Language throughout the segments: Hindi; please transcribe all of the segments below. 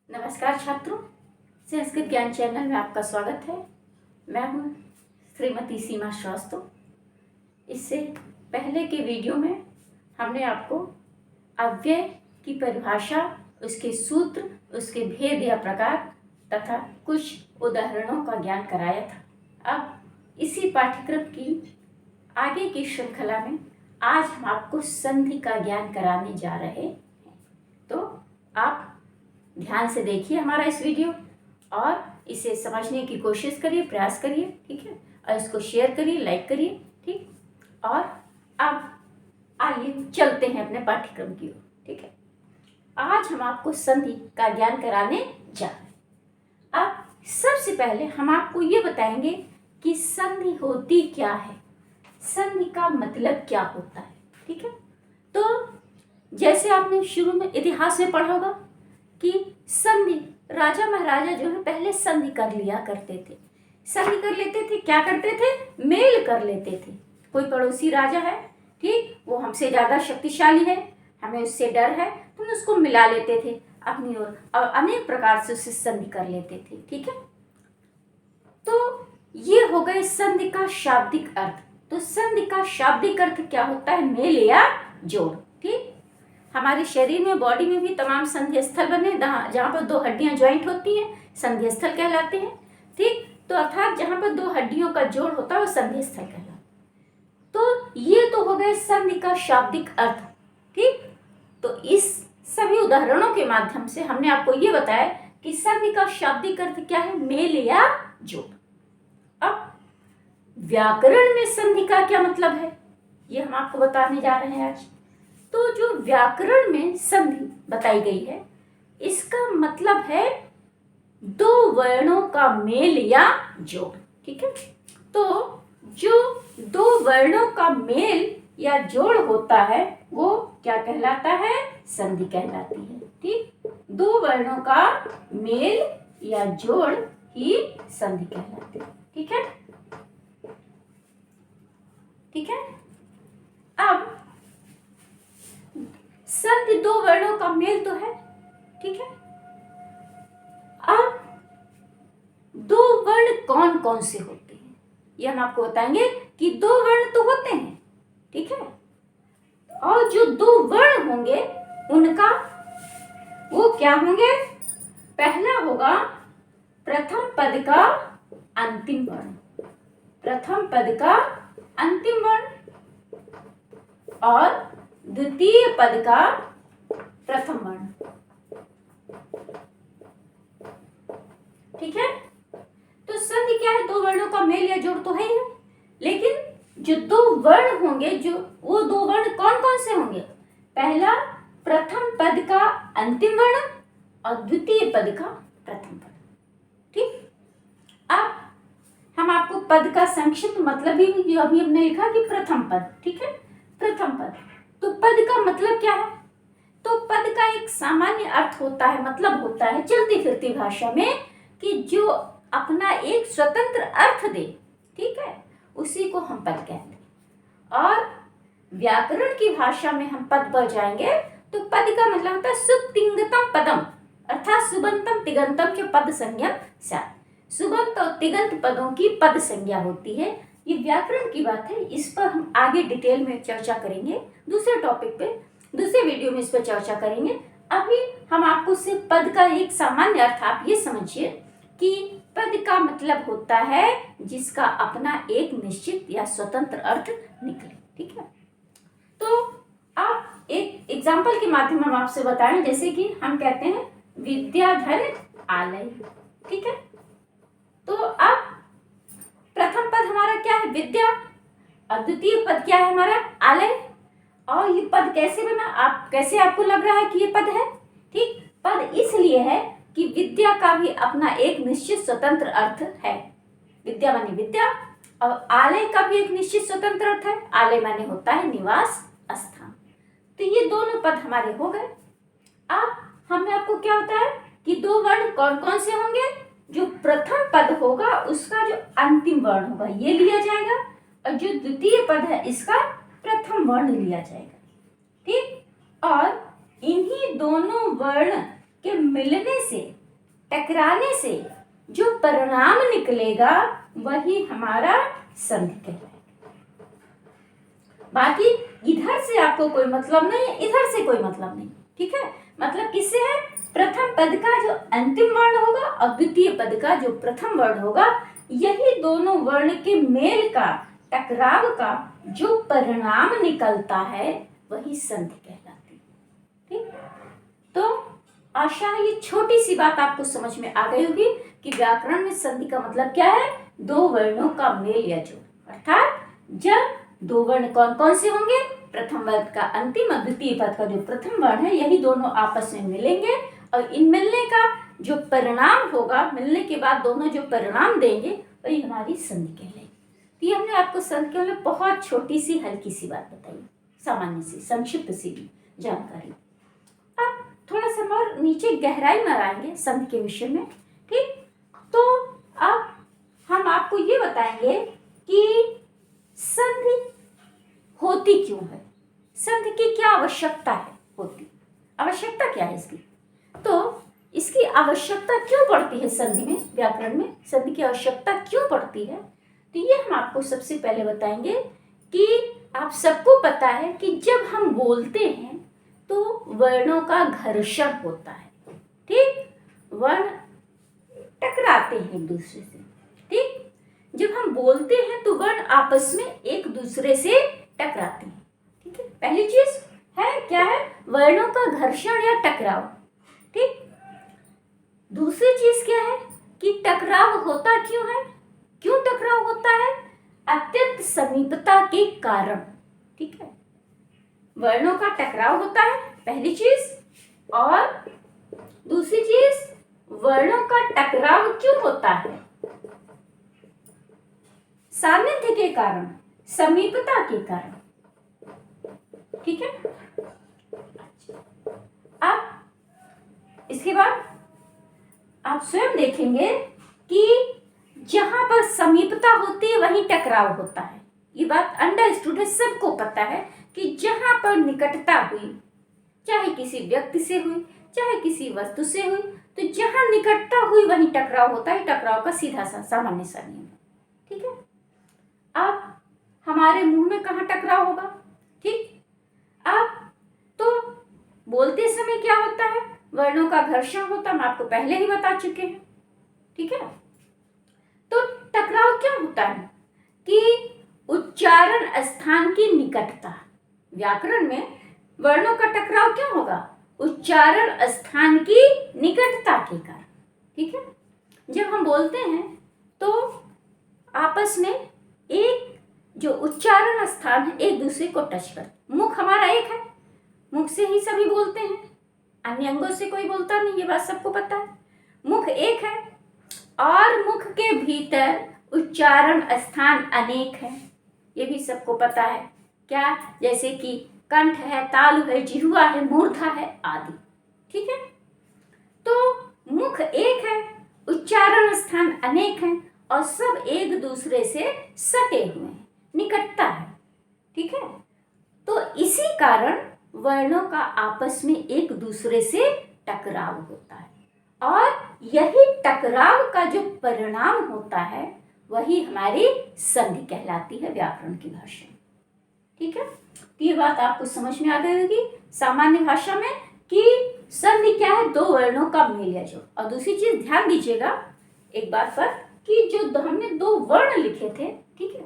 नमस्कार छात्रों, संस्कृत ज्ञान चैनल में आपका स्वागत है। मैं हूँ श्रीमती सीमा श्रीवास्तव। इससे पहले के वीडियो में हमने आपको अव्यय की परिभाषा, उसके सूत्र, उसके भेद या प्रकार तथा कुछ उदाहरणों का ज्ञान कराया था। अब इसी पाठ्यक्रम की आगे की श्रृंखला में आज हम आपको संधि का ज्ञान कराने जा रहे हैं। तो आप ध्यान से देखिए हमारा इस वीडियो और इसे समझने की कोशिश करिए, प्रयास करिए, ठीक है। और इसको शेयर करिए, लाइक करिए, ठीक। और अब आइए चलते हैं अपने पाठ्यक्रम की ओर, ठीक है। आज हम आपको संधि का ज्ञान कराने जा रहे हैं। अब सबसे पहले हम आपको ये बताएंगे कि संधि होती क्या है, संधि का मतलब क्या होता है, ठीक है। तो जैसे आपने शुरू में इतिहास में पढ़ा होगा कि संधि, राजा महाराजा जो है पहले संधि कर लिया करते थे। संधि कर लेते थे, क्या करते थे, मेल कर लेते थे। कोई पड़ोसी राजा है, ठीक, वो हमसे ज्यादा शक्तिशाली है, हमें उससे डर है, तो हम उसको मिला लेते थे अपनी ओर और अनेक प्रकार से उससे संधि कर लेते थे, ठीक है। तो ये हो गए संधि का शाब्दिक अर्थ। तो संधि का शाब्दिक अर्थ क्या होता है, मेल या जोड़, ठीक। हमारे शरीर में, बॉडी में भी तमाम संधि स्थल बने, जहाँ पर दो हड्डियां ज्वाइंट होती हैं संधि स्थल कहलाते हैं, ठीक। तो अर्थात जहाँ पर दो हड्डियों का जोड़ होता है वो संधि स्थल कहलाता है। तो ये तो हो गए संधि का शाब्दिक अर्थ, ठीक। तो इस सभी उदाहरणों के माध्यम से हमने आपको ये बताया कि संधि का शाब्दिक अर्थ क्या है, मेल या जोड़। अब व्याकरण में संधि का क्या मतलब है, ये हम आपको बताने जा रहे हैं आज। तो जो व्याकरण में संधि बताई गई है, इसका मतलब है दो वर्णों का मेल या जोड़, ठीक है। तो जो दो वर्णों का मेल या जोड़ होता है वो क्या कहलाता है, संधि कहलाती है, ठीक। दो वर्णों का मेल या जोड़ ही संधि कहलाती है, ठीक है, ठीक है। अब संधि दो वर्णों का मेल तो है, ठीक है। अब दो वर्ण कौन कौन से होते हैं ये हम आपको बताएंगे कि दो वर्ण तो होते हैं, ठीक है। और जो दो वर्ण होंगे उनका वो क्या होंगे, पहला होगा प्रथम पद का अंतिम वर्ण, प्रथम पद का अंतिम वर्ण, और द्वितीय पद का प्रथम वर्ण, ठीक है। तो संधि क्या है, दो वर्णों का मेल या जोड़ तो है ही, लेकिन जो दो वर्ण होंगे, जो वो दो वर्ण कौन कौन से होंगे, पहला प्रथम पद का अंतिम वर्ण और द्वितीय पद का प्रथम पद, ठीक। अब हम आपको पद का संक्षिप्त मतलब भी अभी हमने लिखा कि प्रथम पद, ठीक है, प्रथम पद। तो पद का मतलब क्या है, तो पद का एक सामान्य अर्थ होता है, मतलब होता है चलती फिरती भाषा में कि जो अपना एक स्वतंत्र अर्थ दे, ठीक है, उसी को हम पद कहते हैं। और व्याकरण की भाषा में हम पद पर जाएंगे तो पद का मतलब होता है सुतिंगतम पदम, अर्थात सुबंतम तिगंतम के पद संज्ञा से, सुबंत और तिगंत पदों की पद संज्ञा होती है। ये व्याकरण की बात है, इस पर हम आगे डिटेल में चर्चा करेंगे, दूसरे टॉपिक पे, दूसरे वीडियो में इस पर चर्चा करेंगे। अभी हम आपको सिर्फ पद का एक सामान्य अर्थ, आप ये समझिए कि पद का मतलब होता है जिसका अपना एक निश्चित या स्वतंत्र अर्थ निकले, ठीक है। तो आप एक एग्जाम्पल के माध्यम हम आपसे बताएं, जैसे कि हम कहते हैं विद्याधर आलय, ठीक है। तो अब प्रथम पद हमारा क्या है, विद्या, और द्वितीय पद क्या है हमारा, आलय। और ये पद कैसे बना, आप कैसे आपको लग रहा है कि ये पद है, ठीक। पद इसलिए है कि विद्या का भी अपना एक निश्चित स्वतंत्र अर्थ है, विद्या माने विद्या, और आलय का भी एक निश्चित स्वतंत्र अर्थ है, आलय माने होता है निवास स्थान। तो ये दोनों पद हमारे हो गए। अब हमने आपको क्या बताया कि दो वर्ण कौन कौन से होंगे, जो प्रथम पद होगा उसका जो अंतिम वर्ण होगा ये लिया जाएगा, और जो द्वितीय पद है इसका प्रथम वर्ण लिया जाएगा, ठीक। और इन्हीं दोनों वर्ण के मिलने से टकराने से जो परिणाम निकलेगा वही हमारा संधि कहलाएगा। बाकी इधर से आपको कोई मतलब नहीं है, इधर से कोई मतलब नहीं, ठीक है। मतलब किससे है? प्रथम पद का जो अंतिम वर्ण होगा और द्वितीय पद का जो प्रथम वर्ण होगा, यही दोनों वर्ण के मेल का, टकराव का जो परिणाम निकलता है वही संधि कहलाती है, ठीक। तो आशा है ये छोटी सी बात आपको समझ में आ गई होगी कि व्याकरण में संधि का मतलब क्या है? दो वर्णों का मेल या जोड़। अर्थात जब दो वर्ण कौन कौन से होंगे? प्रथम पद का अंतिम और द्वितीय पद का जो प्रथम वर्ण है, यही दोनों आपस में मिलेंगे और इन मिलने का जो परिणाम होगा, मिलने के बाद दोनों जो परिणाम देंगे वही हमारी संधि कहलाएगी। तो ये हमने आपको संधि के में बहुत छोटी सी हल्की सी बात बताई, सामान्य सी संक्षिप्त सी जानकारी। अब थोड़ा सा और नीचे गहराई में आएंगे संधि के विषय में, ठीक। तो अब हम आपको ये बताएंगे कि संधि होती क्यों है, संधि की क्या आवश्यकता है, होती आवश्यकता क्या है इसकी, तो इसकी आवश्यकता क्यों पड़ती है संधि में, व्याकरण में संधि की आवश्यकता क्यों पड़ती है। तो ये हम आपको सबसे पहले बताएंगे कि आप सबको पता है कि जब हम बोलते हैं तो वर्णों का घर्षण होता है, ठीक। वर्ण टकराते हैं एक दूसरे से, ठीक। जब हम बोलते हैं तो वर्ण आपस में एक दूसरे से टकराते हैं, ठीक है। पहली चीज है क्या है? वर्णों का घर्षण या टकराव, ठीक। दूसरी चीज क्या है कि टकराव होता क्यों है? क्यों टकराव होता है? अत्यंत समीपता के कारण, ठीक है। वर्णों का टकराव होता है पहली चीज, और दूसरी चीज वर्णों का टकराव क्यों होता है? सान्निध्य के कारण, समीपता के कारण, ठीक है। अब इसके बाद आप स्वयं देखेंगे कि जहां पर समीपता होती है वहीं टकराव होता है। ये बात अंडरस्टूड है, सबको पता है कि जहां पर निकटता हुई, चाहे किसी व्यक्ति से हुई चाहे किसी वस्तु से हुई, तो जहां निकटता हुई वहीं टकराव होता है। टकराव का सीधा सा सामान्य सा नियम, ठीक है। अब हमारे मुंह में कहाँ टकराव होगा, ठीक। अब तो बोलते समय क्या होता है? वर्णों का घर्षण होता, हम आपको पहले ही बता चुके हैं, ठीक है। तो टकराव क्यों होता है? कि उच्चारण स्थान की निकटता, व्याकरण में वर्णों का टकराव क्यों होगा? उच्चारण स्थान की निकटता के कारण, ठीक है। जब हम बोलते हैं तो आपस में एक जो उच्चारण स्थान है एक दूसरे को टच करते। मुख हमारा एक है, मुख से ही सभी बोलते हैं, अन्य अंगों से कोई बोलता नहीं, ये बात सबको पता है। मुख एक है और मुख के भीतर उच्चारण स्थान अनेक है, ये भी सबको पता है। क्या? जैसे कि कंठ है, तालु है, जिह्वा है, मूर्धा है आदि, ठीक है। तो मुख एक है, उच्चारण स्थान अनेक हैं और सब एक दूसरे से सटे हुए हैं, निकटता है, ठीक है। तो इसी कारण वर्णों का आपस में एक दूसरे से टकराव होता है और यही टकराव का जो परिणाम होता है वही हमारी संधि कहलाती है व्याकरण की भाषा में, ठीक है। तो ये बात आपको समझ में आ गई होगी सामान्य भाषा में कि संधि क्या है? दो वर्णों का मेल या जोड़। और दूसरी चीज ध्यान दीजिएगा एक बात पर कि जो हमने दो वर्ण लिखे थे, ठीक है,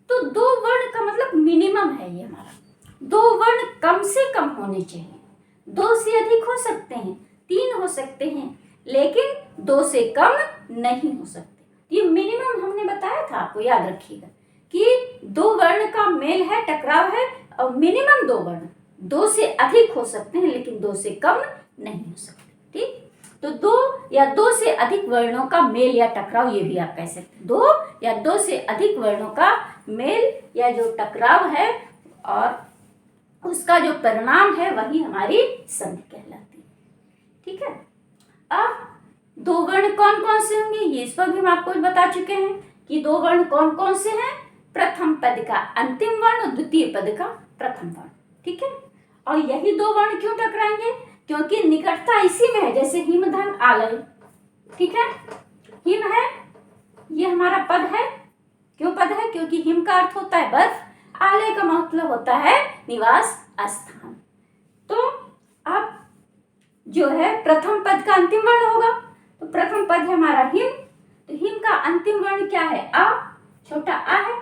तो दो वर्ण का मतलब मिनिमम है ये हमारा। दो वर्ण कम से कम होने चाहिए, दो से अधिक हो सकते हैं, तीन हो सकते हैं, लेकिन दो से कम नहीं हो सकते। ये मिनिमम हमने बताया था, आपको याद रखिएगा कि दो वर्ण का मेल है, टकराव है, और मिनिमम दो वर्ण, दो से अधिक हो सकते हैं लेकिन दो से कम नहीं हो सकते, ठीक। तो दो या दो से अधिक वर्णों का मेल या टकराव, ये भी आप कह सकते हैं। दो या दो से अधिक वर्णों का मेल या जो टकराव है और उसका जो परिणाम है वही हमारी संधि कहलाती है, ठीक है। अब दो वर्ण कौन कौन से होंगे ये इस पर भी हम आपको बता चुके हैं कि दो वर्ण कौन कौन से हैं। प्रथम पद का अंतिम वर्ण और द्वितीय पद का प्रथम वर्ण, ठीक है। और यही दो वर्ण क्यों टकराएंगे? क्योंकि निकटता इसी में है, जैसे हिमधन आलय, ठीक है। हिम है, ये हमारा पद है। क्यों पद है? क्योंकि हिम का अर्थ होता है बर्फ, आलय का मतलब होता है निवास स्थान। तो अब जो है प्रथम पद का अंतिम वर्ण होगा, तो प्रथम पद है हमारा हिम। तो हिम का अंतिम वर्ण क्या है? आ, छोटा आ है।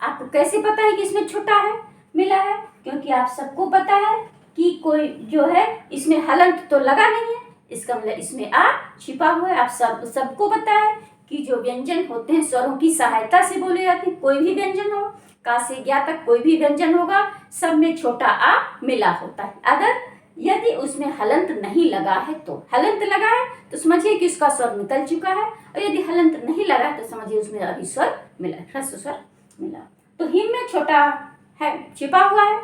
आपको कैसे पता है कि इसमें छोटा है मिला है? क्योंकि आप सबको पता है कि कोई जो है इसमें हलंत तो लगा नहीं है, इसका मतलब इसमें आ छिपा हुआ है। आप सबको पता है कि जो व्यंजन होते हैं स्वरों की सहायता से बोले जाते हैं। कोई भी व्यंजन हो, का से ज्ञा तक कोई भी व्यंजन होगा, सब में छोटा आ मिला होता है। अगर यदि उसमें हलंत नहीं लगा है, तो हलंत लगा है तो समझिए कि उसका स्वर निकल चुका है, और यदि हलंत नहीं लगा है तो समझिए उसमें अभी स्वर मिला, ह्रस्व स्वर मिला। तो हिम में छोटा है छिपा हुआ है।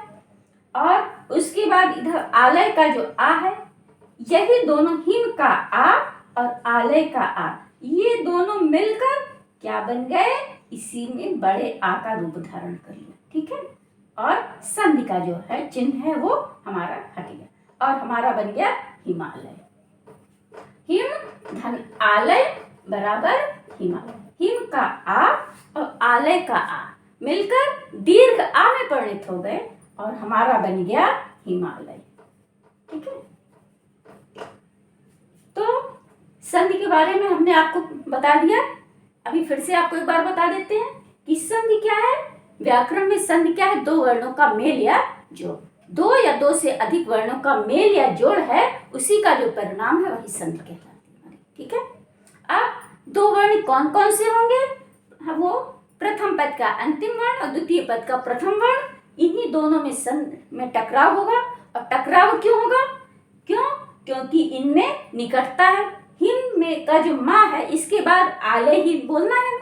और उसके बाद इधर आलय का जो आ है, यही दोनों हिम का आ और आलय का आ, ये दोनों मिलकर क्या बन गए? इसी में बड़े आ का रूप धारण कर लिया। ठीक है। और संधि का जो है चिन्ह है वो हमारा हट गया और हमारा बन गया हिमालय। हिम धन आलय बराबर हिमालय। हिम का आ और आलय का आ मिलकर दीर्घ आ में परिणित हो गए और हमारा बन गया हिमालय। ठीक है। तो संधि के बारे में हमने आपको बता दिया। अभी फिर से आपको एक बार बता देते हैं कि संधि क्या है। व्याकरण में संधि क्या है? दो वर्णों का मेल या जोड़। दो या दो से अधिक वर्णों का मेल या जोड़ है, उसी का जो परिणाम है वही संधि कहलाती है। ठीक है। अब दो वर्ण कौन कौन से होंगे? वो प्रथम पद का अंतिम वर्ण और द्वितीय पद का प्रथम वर्ण, इन्हीं दोनों में संधि में टकराव होगा। और टकराव क्यों होगा? क्यों? क्योंकि इनमें निकटता है। हिम में का जो माँ है, इसके बाद आलय ही बोलना है,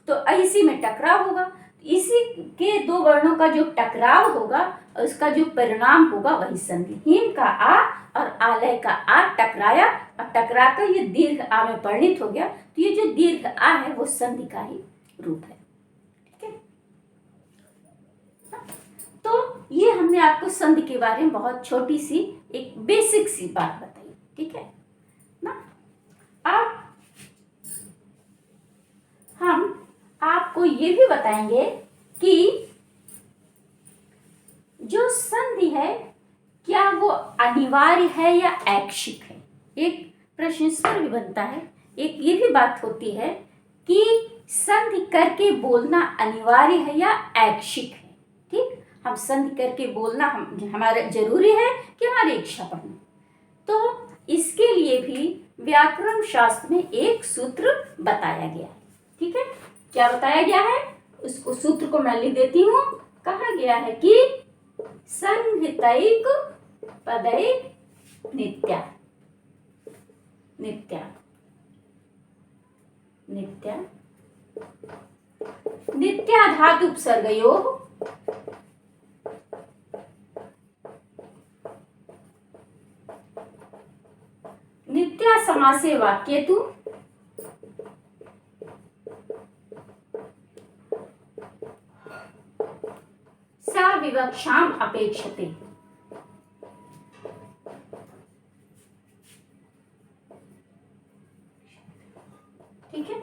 तो इसी में टकराव होगा। इसी के दो वर्णों का जो टकराव होगा, उसका जो परिणाम होगा वही संधि। हिम का आ और आलय का आ टकराया और टकराकर ये दीर्घ आ में परिणित हो गया। तो ये जो दीर्घ आ है वो संधि का ही रूप है। ठीक है। तो ये हमने आपको संधि के बारे में बहुत छोटी सी एक बेसिक सी बात बताई। ठीक है ना। अब हम आपको ये भी बताएंगे कि जो संधि है क्या वो अनिवार्य है या ऐच्छिक है। एक प्रश्न इस पर भी बनता है। एक ये भी बात होती है कि संधि करके बोलना अनिवार्य है या ऐच्छिक है। ठीक, हम संधि करके बोलना हमारा जरूरी है कि हमारी इच्छा पर हो। तो इसके लिए भी व्याकरण शास्त्र में एक सूत्र बताया गया है। ठीक है। क्या बताया गया है? उसको सूत्र को मैं लिख देती हूँ। कहा गया है कि संहितैक पदैक नित्या नित्या नित्या नित्या धातु उपसर्गयोः नित्या समासे वाक्येतु सा विवक्षाम अपेक्षते। ठीक है।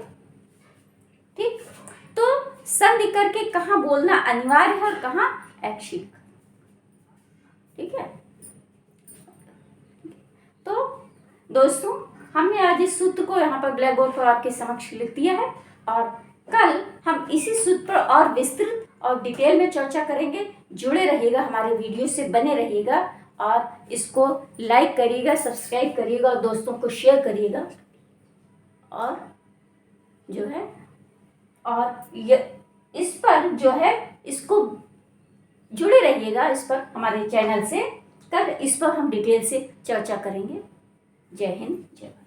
ठीक, तो संधि करके कहाँ बोलना अनिवार्य है और कहाँ ऐच्छिक। ठीक है। तो दोस्तों, हमने आज इस सूत्र को यहाँ पर ब्लैक बोर्ड पर आपके समक्ष लिख दिया है और कल हम इसी सूत्र पर और विस्तृत और डिटेल में चर्चा करेंगे। जुड़े रहिएगा, हमारे वीडियो से बने रहिएगा और इसको लाइक करिएगा, सब्सक्राइब करिएगा और दोस्तों को शेयर करिएगा। और जो है और ये इस पर जो है इसको जुड़े रहिएगा इस पर हमारे चैनल से। कल इस पर हम डिटेल से चर्चा करेंगे। जय हिंद, जय भारत।